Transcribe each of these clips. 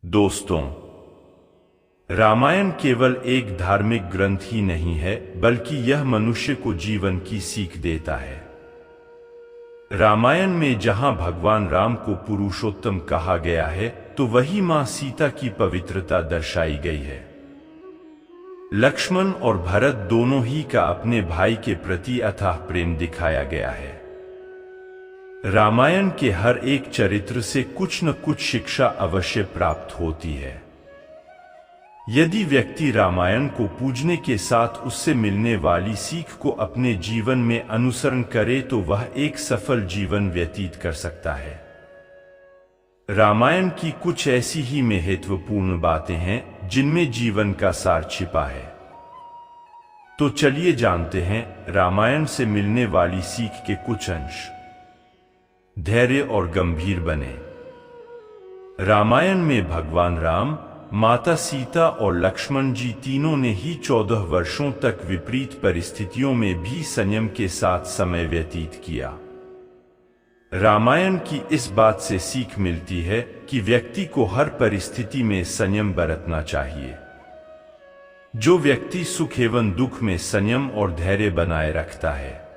दोस्तों, रामायण केवल एक धार्मिक ग्रंथ ही नहीं है, बल्कि यह मनुष्य को जीवन की सीख देता है। रामायण में जहां भगवान राम को पुरुषोत्तम कहा गया है, तो वही मां सीता की पवित्रता दर्शाई गई है। लक्ष्मण और भरत दोनों ही का अपने भाई के प्रति अथाह प्रेम दिखाया गया है। रामायण के हर एक चरित्र से कुछ न कुछ शिक्षा अवश्य प्राप्त होती है। यदि व्यक्ति रामायण को पूजने के साथ उससे मिलने वाली सीख को अपने जीवन में अनुसरण करे तो वह एक सफल जीवन व्यतीत कर सकता है। रामायण की कुछ ऐसी ही महत्वपूर्ण बातें हैं जिनमें जीवन का सार छिपा है। तो चलिए जानते हैं रामायण से मिलने वाली सीख के कुछ अंश। धैर्य और गंभीर बने। रामायण में भगवान राम, माता सीता और लक्ष्मण जी तीनों ने ही 14 वर्षों तक विपरीत परिस्थितियों में भी संयम के साथ समय व्यतीत किया। रामायण की इस बात से सीख मिलती है कि व्यक्ति को हर परिस्थिति में संयम बरतना चाहिए। जो व्यक्ति सुख एवं दुख में संयम और धैर्य बनाए रखता है,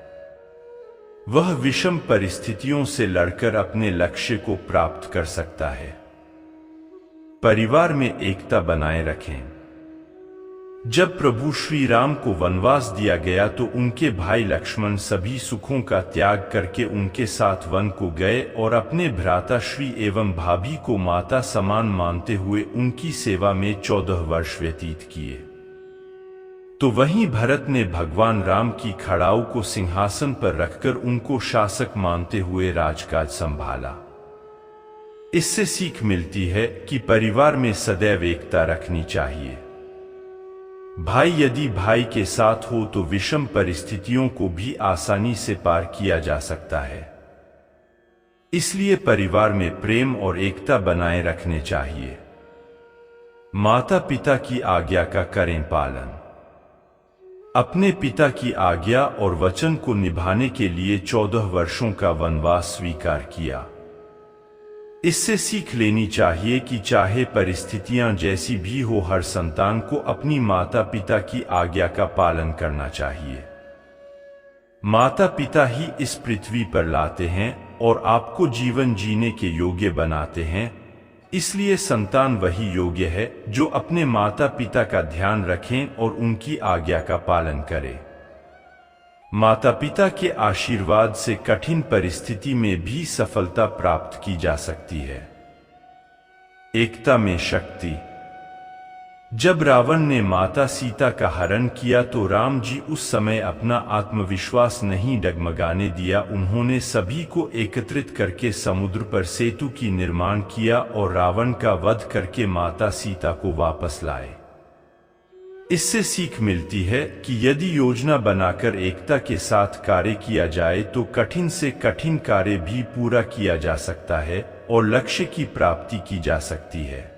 वह विषम परिस्थितियों से लड़कर अपने लक्ष्य को प्राप्त कर सकता है। परिवार में एकता बनाए रखें। जब प्रभु श्री राम को वनवास दिया गया तो उनके भाई लक्ष्मण सभी सुखों का त्याग करके उनके साथ वन को गए और अपने भ्राता श्री एवं भाभी को माता समान मानते हुए उनकी सेवा में 14 वर्ष व्यतीत किए। तो वहीं भरत ने भगवान राम की खड़ाऊ को सिंहासन पर रखकर उनको शासक मानते हुए राजकाज संभाला। इससे सीख मिलती है कि परिवार में सदैव एकता रखनी चाहिए। भाई यदि भाई के साथ हो तो विषम परिस्थितियों को भी आसानी से पार किया जा सकता है। इसलिए परिवार में प्रेम और एकता बनाए रखने चाहिए। माता पिता की आज्ञा का करें पालन। अपने पिता की आज्ञा और वचन को निभाने के लिए 14 वर्षों का वनवास स्वीकार किया। इससे सीख लेनी चाहिए कि चाहे परिस्थितियां जैसी भी हो, हर संतान को अपनी माता पिता की आज्ञा का पालन करना चाहिए। माता पिता ही इस पृथ्वी पर लाते हैं और आपको जीवन जीने के योग्य बनाते हैं। इसलिए संतान वही योग्य है जो अपने माता पिता का ध्यान रखें और उनकी आज्ञा का पालन करें। माता पिता के आशीर्वाद से कठिन परिस्थिति में भी सफलता प्राप्त की जा सकती है। एकता में शक्ति। जब रावण ने माता सीता का हरण किया तो राम जी उस समय अपना आत्मविश्वास नहीं डगमगाने दिया। उन्होंने सभी को एकत्रित करके समुद्र पर सेतु की निर्माण किया और रावण का वध करके माता सीता को वापस लाए। इससे सीख मिलती है कि यदि योजना बनाकर एकता के साथ कार्य किया जाए तो कठिन से कठिन कार्य भी पूरा किया जा सकता है और लक्ष्य की प्राप्ति की जा सकती है।